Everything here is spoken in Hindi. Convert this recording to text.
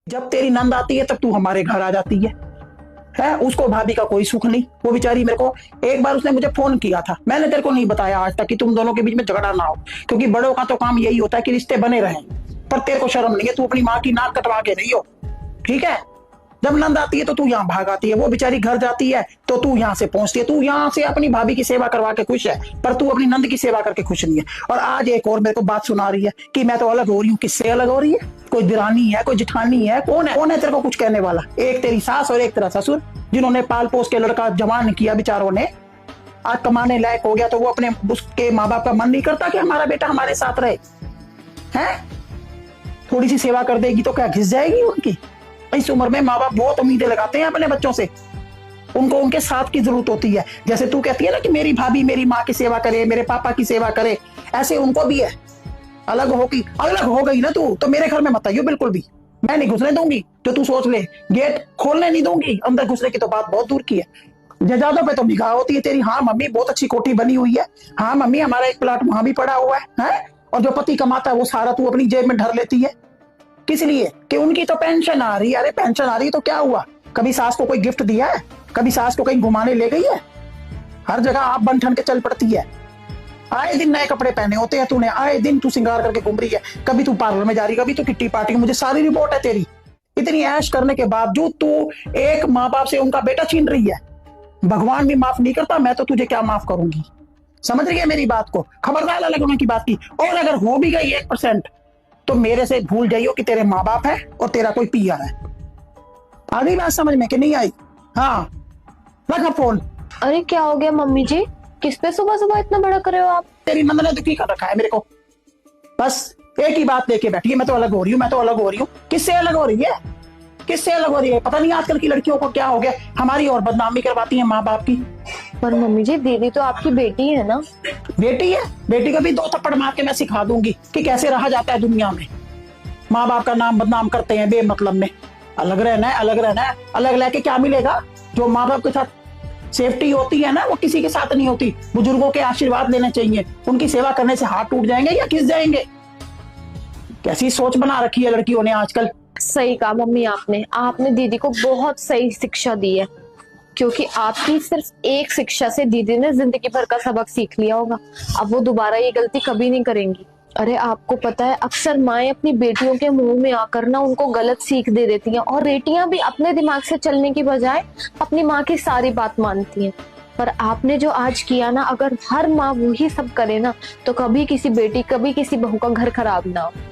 जब तेरी नंद आती है तब तू हमारे घर आ जाती है उसको भाभी का कोई सुख नहीं। वो बेचारी मेरे को एक बार उसने मुझे फोन किया था, मैंने तेरे को नहीं बताया आज तक कि तुम दोनों के बीच में झगड़ा ना हो, क्योंकि बड़ों का तो काम यही होता है कि रिश्ते बने रहें। पर तेरे को शर्म नहीं है, तू अपनी माँ की नाक कटवा के रही हो, ठीक है। जब नंद आती है तो तू यहाँ भाग आती है, वो बेचारी घर जाती है तो तू यहाँ से पहुंचती है। तू यहाँ से अपनी भाभी की सेवा करवा के खुश है, पर तू अपनी नंद की सेवा करके खुश नहीं है। और आज एक और मेरे को बात सुना रही है कि मैं तो अलग हो रही हूँ। किससे अलग हो रही है? कोई दिरानी है, कोई जिठानी है, कौन है तेरे को कुछ कहने वाला? एक तेरी सास और एक तेरा ससुर, जिन्होंने पाल पोस के लड़का जवान किया बेचारों ने, आज कमाने लायक हो गया तो वो अपने उसके माँ बाप का मन नहीं करता कि हमारा बेटा हमारे साथ रहे हैं। थोड़ी सी सेवा कर देगी तो क्या घिस जाएगी उनकी? इस उम्र में माँ बाप बहुत उम्मीदें लगाते हैं अपने बच्चों से, उनको उनके साथ की जरूरत होती है। जैसे तू कहती है ना कि मेरी भाभी मेरी माँ की सेवा करे, मेरे पापा की सेवा करे, ऐसे उनको भी है। अलग हो गई ना तू तो मेरे घर में मत आइयो बिल्कुल भी, मैं नहीं घुसने दूंगी। जो तू सोच ले, गेट खोलने नहीं दूंगी, अंदर घुसने की तो बात बहुत दूर की है। जजादों पे तो निगाह होती है तेरी। हाँ मम्मी बहुत अच्छी कोठी बनी हुई है, हाँ मम्मी हमारा एक प्लाट वहां भी पड़ा हुआ है? और जो पति कमाता है वो सारा तू अपनी जेब में धर लेती है। किस लिए? कि उनकी तो पेंशन आ रही है। अरे पेंशन आ रही है तो क्या हुआ? कभी सास को कोई गिफ्ट दिया है? कभी सास को कहीं घुमाने ले गई है? हर जगह आप बन ठन के चल पड़ती है। आए दिन नए कपड़े पहने होते हैं तूने, आए दिन तू सिंगार करके घूम रही है। कभी तू पार्लर में जा रही, कभी तू किट्टी पार्टी। मुझे सारी रिपोर्ट है तेरी। इतनी ऐश करने के बावजूद तू एक माँ बाप से उनका बेटा छीन रही है। भगवान भी माफ नहीं करता, मैं तो तुझे क्या माफ करूंगी? समझ रही है मेरी बात को? खबरदार अलग होने की बात की। और अगर हो भी गई 1% तो मेरे से भूल जाइयो कि तेरे माँ बाप है और तेरा कोई पीआर है। आ गई बात समझ में कि नहीं आई? हाँ रखा फोन। अरे क्या हो गया मम्मी जी, किस पे सुबह सुबह इतना बड़ा कर रहे हो आप? तेरी नंद ने दुखी कर रखा है मेरे को। बस एक ही बात लेके बैठी है, मैं तो अलग हो रही हूँ, मैं तो अलग हो रही हूँ। किससे अलग हो रही है? किससे अलग हो रही है? पता नहीं आजकल की लड़कियों को क्या हो गया, हमारी और बदनामी करवाती है माँ बाप की। पर मम्मी जी दीदी तो आपकी बेटी है ना? बेटी है, बेटी को भी 2 थप्पड़ मार के मैं सिखा दूंगी कि कैसे रहा जाता है दुनिया में। माँ बाप का नाम बदनाम करते हैं बेमतलब में। अलग रहना है, अलग रहना है। अलग लेके क्या मिलेगा? जो माँ बाप के साथ सेफ्टी होती है ना, वो किसी के साथ नहीं होती। बुजुर्गों के आशीर्वाद लेने चाहिए, उनकी सेवा करने से हाथ टूट जाएंगे या घिस जाएंगे। कैसी सोच बना रखी है लड़कियों ने आजकल। सही कहा मम्मी, आपने दीदी को बहुत सही शिक्षा दी है, क्योंकि आपकी सिर्फ एक शिक्षा से दीदी ने जिंदगी भर का सबक सीख लिया होगा। अब वो दोबारा ये गलती कभी नहीं करेंगी। अरे आपको पता है, अक्सर माएं अपनी बेटियों के मुंह में आकर ना उनको गलत सीख दे देती हैं, और बेटियां भी अपने दिमाग से चलने की बजाय अपनी माँ की सारी बात मानती हैं। पर आपने जो आज किया ना, अगर हर माँ वही सब करे ना, तो कभी किसी बेटी, कभी किसी बहू का घर खराब ना हो।